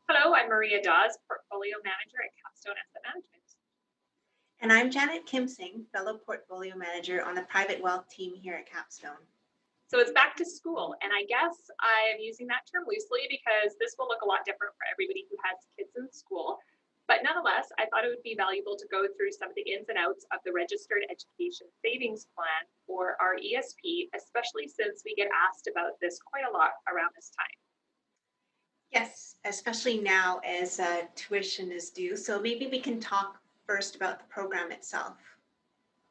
Hello, I'm Maria Dawes, Portfolio Manager at Capstone Asset Management. And I'm Janet Kimsing, fellow portfolio manager on the private wealth team here at Capstone. So it's back to school, and I guess I am using that term loosely because this will look a lot different for everybody who has kids in school. But nonetheless, I thought it would be valuable to go through some of the ins and outs of the Registered Education Savings Plan, or RESP, especially since we get asked about this quite a lot around this time. Yes, especially now as tuition is due. So maybe we can talk first about the program itself.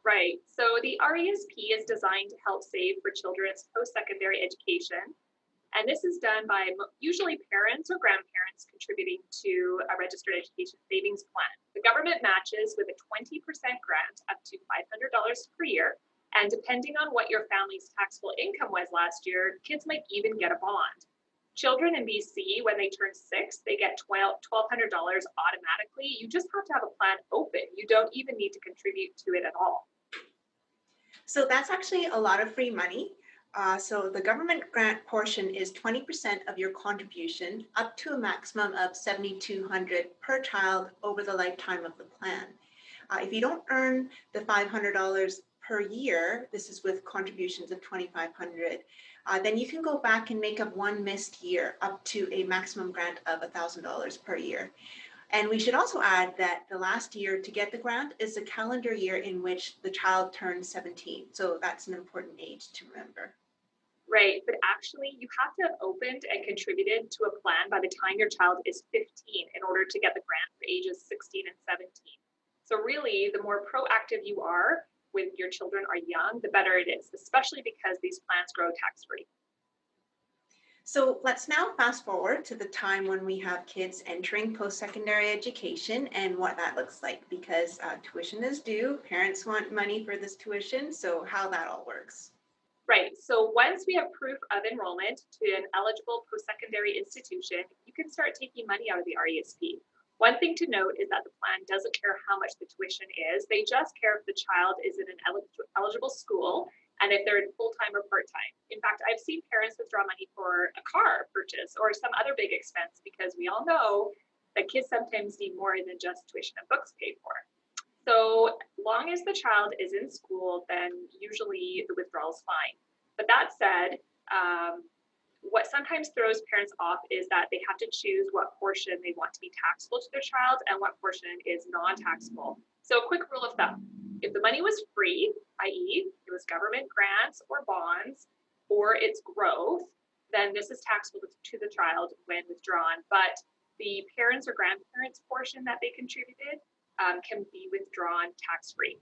Right. So the RESP is designed to help save for children's post-secondary education. And this is done by usually parents or grandparents contributing to a registered education savings plan. The government matches with a 20% grant up to $500 per year. And depending on what your family's taxable income was last year, kids might even get a bond. Children in BC, when they turn 6, they get $1,200 automatically. You just have to have a plan open. You don't even need to contribute to it at all. So that's actually a lot of free money. So the government grant portion is 20% of your contribution, up to a maximum of $7,200 per child over the lifetime of the plan. If you don't earn the $500 per year, this is with contributions of $2,500, then you can go back and make up one missed year up to a maximum grant of $1,000 per year. And we should also add that the last year to get the grant is the calendar year in which the child turns 17. So that's an important age to remember. Right, but actually you have to have opened and contributed to a plan by the time your child is 15 in order to get the grant for ages 16 and 17. So really, the more proactive you are when your children are young, the better it is, especially because these plans grow tax-free. So let's now fast forward to the time when we have kids entering post-secondary education and what that looks like, because tuition is due, parents want money for this tuition, so how that all works. Right, so once we have proof of enrollment to an eligible post-secondary institution, you can start taking money out of the RESP. One thing to note is that the plan doesn't care how much the tuition is. They just care if the child is in an eligible school and if they're in full-time or part-time. In fact, I've seen parents withdraw money for a car purchase or some other big expense because we all know that kids sometimes need more than just tuition and books paid for. So long as the child is in school, then usually the withdrawal is fine. But that said, what sometimes throws parents off is that they have to choose what portion they want to be taxable to their child and what portion is non-taxable. So a quick rule of thumb, if the money was free, i.e. it was government grants or bonds, or its growth, then this is taxable to the child when withdrawn. But the parents or grandparents portion that they contributed can be withdrawn tax-free.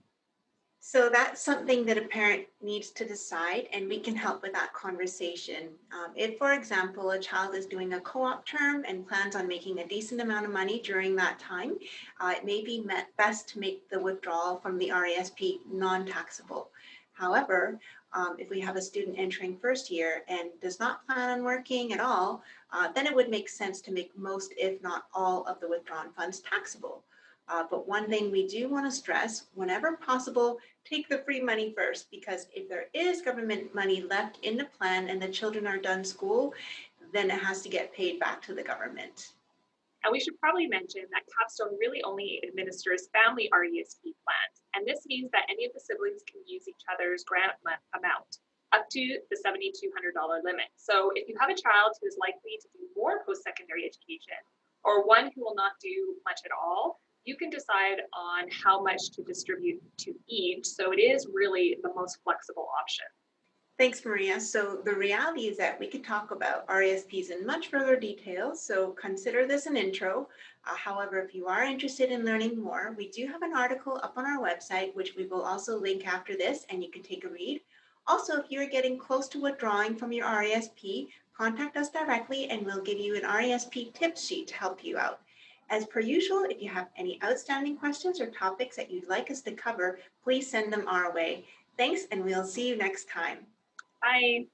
So that's something that a parent needs to decide, and we can help with that conversation. If, for example, a child is doing a co-op term and plans on making a decent amount of money during that time, it may be best to make the withdrawal from the RESP non-taxable. However, if we have a student entering first year and does not plan on working at all, then it would make sense to make most, if not all, of the withdrawn funds taxable. But one thing we do want to stress, whenever possible, take the free money first, because if there is government money left in the plan and the children are done school, then it has to get paid back to the government. And we should probably mention that Capstone really only administers family RESP plans. And this means that any of the siblings can use each other's grant amount up to the $7,200 limit. So if you have a child who is likely to do more post-secondary education or one who will not do much at all, you can decide on how much to distribute to each. So it is really the most flexible option. Thanks, Maria. So the reality is that we could talk about RESPs in much further detail, so consider this an intro. However, if you are interested in learning more, we do have an article up on our website, which we will also link after this, and you can take a read. Also, if you're getting close to withdrawing from your RESP, contact us directly and we'll give you an RESP tip sheet to help you out. As per usual, if you have any outstanding questions or topics that you'd like us to cover, please send them our way. Thanks, and we'll see you next time. Bye.